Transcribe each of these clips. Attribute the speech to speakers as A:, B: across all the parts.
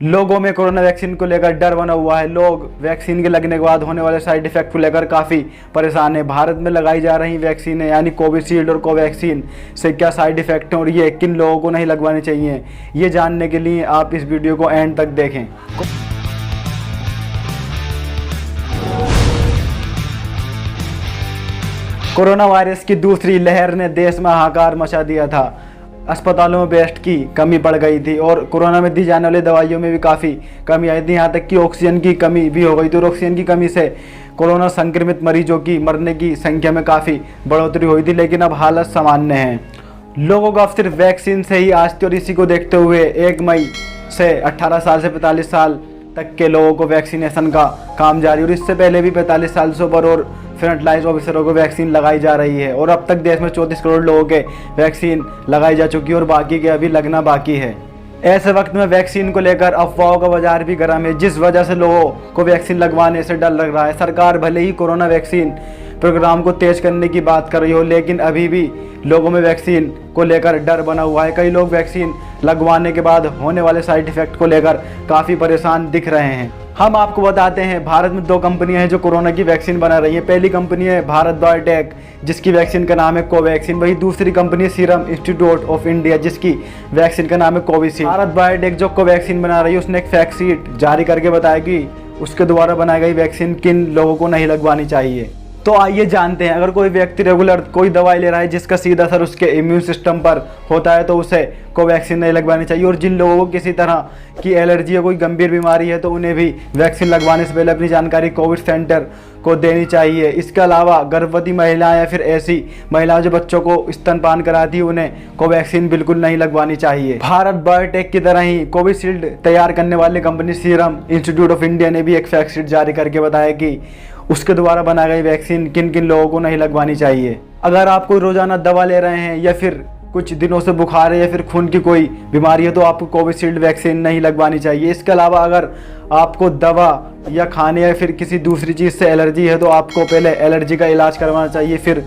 A: लोगों में corona vaccine को लेकर डर बना हुआ है। लोग वैक्सीन के लगने के बाद होने वाले साइड इफेक्ट को लेकर काफ़ी परेशान है। भारत में लगाई जा रही वैक्सीन है यानी कोविशील्ड और कोवैक्सीन से क्या साइड इफेक्ट हैं और ये किन लोगों को नहीं लगवानी चाहिए, ये जानने के लिए आप इस वीडियो को एंड तक देखें। कोरोना वायरस की दूसरी लहर ने देश में हाहाकार मचा दिया था। अस्पतालों में बेड की कमी पड़ गई थी और कोरोना में दी जाने वाली दवाइयों में भी काफ़ी कमी आई थी। यहाँ तक कि ऑक्सीजन की कमी भी हो गई थी और ऑक्सीजन की कमी से कोरोना संक्रमित मरीजों की मरने की संख्या में काफ़ी बढ़ोतरी हुई थी। लेकिन अब हालत सामान्य है। लोगों को अब सिर्फ वैक्सीन से ही आज थी और इसी को देखते हुए 1 मई से 18 साल से 45 साल तक के लोगों को वैक्सीनेशन का काम जारी और इससे पहले भी 45 साल से ऊपर और फ्रंटलाइन ऑफिसरों को वैक्सीन लगाई जा रही है। और अब तक देश में 34 करोड़ लोगों के वैक्सीन लगाई जा चुकी है और बाकी के अभी लगना बाकी है। ऐसे वक्त में वैक्सीन को लेकर अफवाहों का बाजार भी गर्म है, जिस वजह से लोगों को वैक्सीन लगवाने से डर लग रहा है। सरकार भले ही कोरोना वैक्सीन प्रोग्राम को तेज करने की बात कर रही हो, लेकिन अभी भी लोगों में वैक्सीन को लेकर डर बना हुआ है। कई लोग वैक्सीन लगवाने के बाद होने वाले साइड इफेक्ट को लेकर काफ़ी परेशान दिख रहे हैं। हम आपको बताते हैं, भारत में 2 कंपनियां हैं जो कोरोना की वैक्सीन बना रही हैं। पहली कंपनी है भारत बायोटेक, जिसकी वैक्सीन का नाम है कोवैक्सीन। वही दूसरी company serum institute of India, जिसकी वैक्सीन का नाम है कोविशील्ड। भारत बायोटेक जो कोवैक्सीन बना रही है, उसने एक फैक्ट शीट जारी करके बताया कि उसके द्वारा बनाई गई वैक्सीन किन लोगों को नहीं लगवानी चाहिए। तो आइए जानते हैं, अगर कोई व्यक्ति रेगुलर कोई दवाई ले रहा है जिसका सीधा असर उसके इम्यून सिस्टम पर होता है तो उसे कोवैक्सीन नहीं लगवानी चाहिए। और जिन लोगों को किसी तरह की एलर्जी या कोई गंभीर बीमारी है तो उन्हें भी वैक्सीन लगवाने से पहले अपनी जानकारी कोविड सेंटर को देनी चाहिए। इसके अलावा गर्भवती महिलाएं या फिर ऐसी महिलाएं जो बच्चों को स्तनपान कराती है, उन्हें कोवैक्सीन बिल्कुल नहीं लगवानी चाहिए। भारत बायोटेक की तरह ही कोविशील्ड तैयार करने वाली company serum institute of India ने भी एक फैक्ट शीट जारी करके बताया कि उसके द्वारा बनाई गई वैक्सीन किन किन लोगों को नहीं लगवानी चाहिए। अगर आप कोई रोजाना दवा ले रहे हैं या फिर कुछ दिनों से बुखार है या फिर खून की कोई बीमारी है तो आपको कोविशील्ड वैक्सीन नहीं लगवानी चाहिए। इसके अलावा अगर आपको दवा या खाने या फिर किसी दूसरी चीज़ से एलर्जी है तो आपको पहले एलर्जी का इलाज करवाना चाहिए, फिर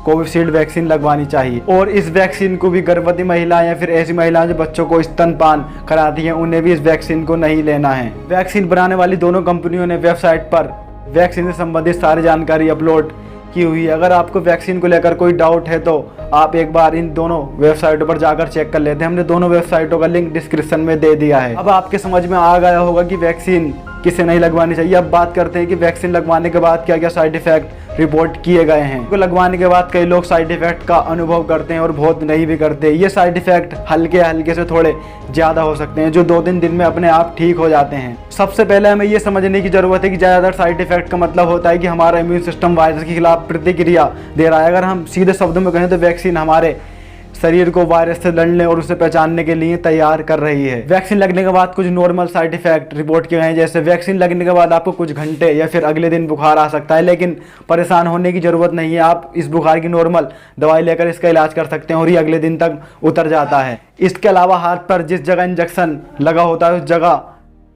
A: कोविशील्ड वैक्सीन लगवानी चाहिए। और इस वैक्सीन को भी गर्भवती महिलाएं या फिर ऐसी महिलाएं जो बच्चों को स्तनपान कराती हैं, उन्हें भी इस वैक्सीन को नहीं लेना है। वैक्सीन बनाने वाली दोनों कंपनियों ने वेबसाइट पर वैक्सीन से संबंधित सारी जानकारी अपलोड की हुई है। अगर आपको वैक्सीन को लेकर कोई डाउट है तो आप एक बार इन दोनों वेबसाइटों पर जाकर चेक कर लेते हैं। हमने दोनों वेबसाइटों का लिंक डिस्क्रिप्शन में दे दिया है। अब आपके समझ में आ गया होगा कि वैक्सीन किसे नहीं लगवानी चाहिए। अब बात करते हैं कि वैक्सीन लगवाने के बाद क्या क्या साइड इफेक्ट रिपोर्ट किए गए हैं। तो लगवाने के बाद कई लोग साइड इफेक्ट का अनुभव करते हैं और बहुत नहीं भी करते। ये साइड इफेक्ट हल्के हल्के से थोड़े ज़्यादा हो सकते हैं जो 2-3 दिन में अपने आप ठीक हो जाते हैं। सबसे पहले हमें ये समझने की ज़रूरत है कि ज़्यादातर साइड इफेक्ट का मतलब होता है कि हमारा इम्यून सिस्टम वायरस के खिलाफ प्रतिक्रिया दे रहा है। अगर हम सीधे शब्दों में कहें तो वैक्सीन हमारे शरीर को वायरस से लड़ने और उसे पहचानने के लिए तैयार कर रही है। वैक्सीन लगने के बाद कुछ नॉर्मल साइड इफेक्ट रिपोर्ट किए गए हैं, जैसे वैक्सीन लगने के बाद आपको कुछ घंटे या फिर अगले दिन बुखार आ सकता है, लेकिन परेशान होने की ज़रूरत नहीं है। आप इस बुखार की नॉर्मल दवाई लेकर इसका इलाज कर सकते हैं और ये अगले दिन तक उतर जाता है। इसके अलावा हाथ पर जिस जगह इंजेक्शन लगा होता है उस जगह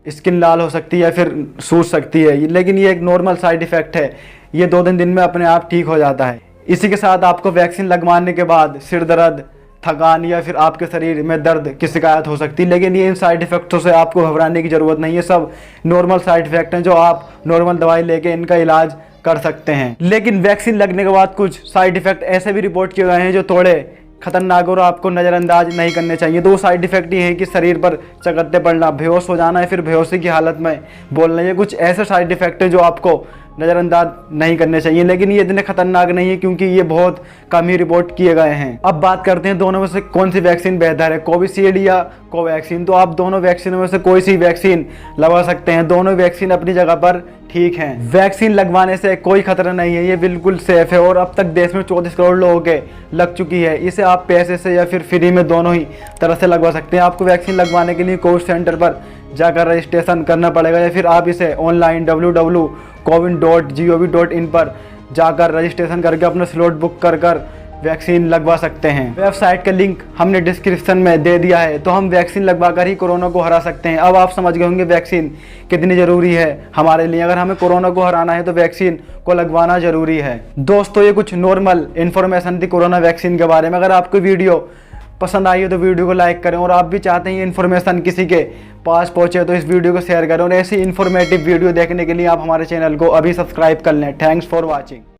A: स्किन लाल हो सकती है या फिर सूज सकती है, लेकिन ये एक नॉर्मल साइड इफेक्ट है। ये 2-3 दिन में अपने आप ठीक हो जाता है। इसी के साथ आपको वैक्सीन लगवाने के बाद सिर दर्द, थकान या फिर आपके शरीर में दर्द की शिकायत हो सकती है, लेकिन ये इन साइड इफेक्टों से आपको घबराने की ज़रूरत नहीं है। सब नॉर्मल साइड इफेक्ट हैं जो आप नॉर्मल दवाई लेके इनका इलाज कर सकते हैं। लेकिन वैक्सीन लगने के बाद कुछ साइड इफेक्ट ऐसे भी रिपोर्ट किए गए हैं जो थोड़े खतरनाक और आपको नज़रअंदाज नहीं करने चाहिए। तो वो साइड इफेक्ट ये है कि शरीर पर चकत्ते पड़ना, बेहोश हो जाना या फिर बेहोशी की हालत में बोलना। ये कुछ ऐसे साइड इफेक्ट हैं जो आपको नज़रअंदाज नहीं करने चाहिए, लेकिन ये इतने खतरनाक नहीं है क्योंकि ये बहुत कम ही रिपोर्ट किए गए हैं। अब बात करते हैं दोनों में से कौन सी वैक्सीन बेहतर है, कोविशील्ड या कोवैक्सीन। तो आप दोनों वैक्सीनों में से कोई सी वैक्सीन लगवा सकते हैं। दोनों वैक्सीन अपनी जगह पर ठीक हैं। वैक्सीन लगवाने से कोई खतरा नहीं है, ये बिल्कुल सेफ है और अब तक देश में 34 करोड़ लोगों के लग चुकी है। इसे आप पैसे से या फिर फ्री में दोनों ही तरह से लगवा सकते हैं। आपको वैक्सीन लगवाने के लिए कोविड सेंटर पर जाकर रजिस्ट्रेशन करना पड़ेगा या फिर आप इसे ऑनलाइन www.cowin.gov.in पर जाकर रजिस्ट्रेशन करके अपना स्लॉट बुक कर वैक्सीन लगवा सकते हैं। वेबसाइट का लिंक हमने डिस्क्रिप्शन में दे दिया है। तो हम वैक्सीन लगवाकर ही कोरोना को हरा सकते हैं। अब आप समझ गए होंगे वैक्सीन कितनी ज़रूरी है हमारे लिए। अगर हमें कोरोना को हराना है तो वैक्सीन को लगवाना ज़रूरी है। दोस्तों, ये कुछ नॉर्मल इन्फॉर्मेशन थी कोरोना वैक्सीन के बारे में। अगर आपको वीडियो पसंद आई है तो वीडियो को लाइक करें और आप भी चाहते हैं ये इन्फॉर्मेशन किसी के पास पहुँचे तो इस वीडियो को शेयर करें और ऐसी इन्फॉर्मेटिव वीडियो देखने के लिए आप हमारे चैनल को अभी सब्सक्राइब कर लें। Thanks for watching.